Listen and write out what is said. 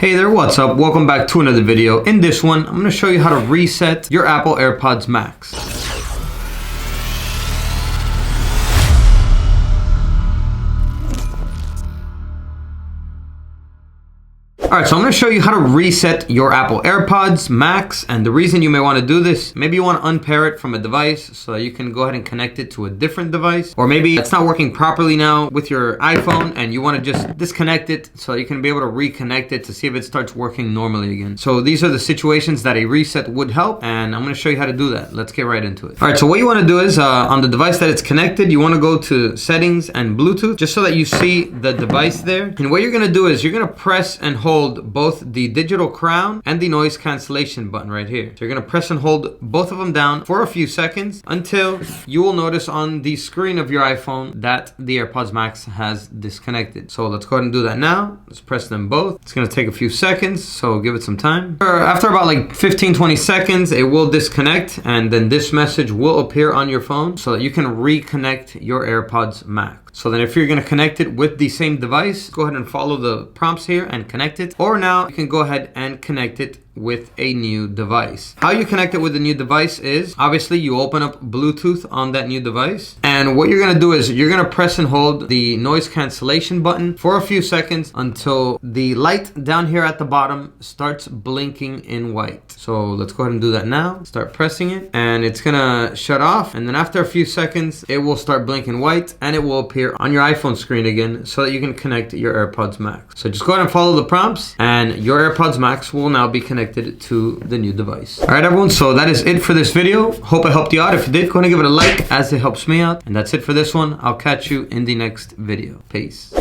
Hey there, what's up? Welcome back to another video. In this one, I'm going to show you how to reset your Apple AirPods Max. Alright, so I'm going to show you how to reset your Apple AirPods Max, and the reason you may want to do this, maybe you want to unpair it from a device so that you can go ahead and connect it to a different device, or maybe it's not working properly now with your iPhone and you want to just disconnect it so you can be able to reconnect it to see if it starts working normally again. So these are the situations that a reset would help, and I'm going to show you how to do that. Let's get right into it. Alright, so what you want to do is on the device that it's connected, you want to go to settings and Bluetooth just so that you see the device there. And what you're going to do is you're going to press and hold both the digital crown and the noise cancellation button right here. So you're going to press and hold both of them down for a few seconds until you will notice on the screen of your iPhone that the AirPods Max has disconnected. So let's go ahead and do that now. Let's press them both. It's going to take a few seconds, so give it some time. After about like 15-20 seconds, it will disconnect, and then this message will appear on your phone so that you can reconnect your AirPods Max. So then if you're going to connect it with the same device, go ahead and follow the prompts here and connect it. Or now you can go ahead and connect it with a new device. How you connect it with a new device is obviously you open up Bluetooth on that new device, and what you're going to do is you're going to press and hold the noise cancellation button for a few seconds until the light down here at the bottom starts blinking in white. So let's go ahead and do that now. Start pressing it and it's going to shut off, and then after a few seconds it will start blinking white and it will appear on your iPhone screen again so that you can connect your AirPods Max. So just go ahead and follow the prompts and your AirPods Max will now be connected to the new device. All right, everyone, so that is it for this video. Hope I helped you out. If you did, go ahead and give it a like as it helps me out. And that's it for this one. I'll catch you in the next video. Peace.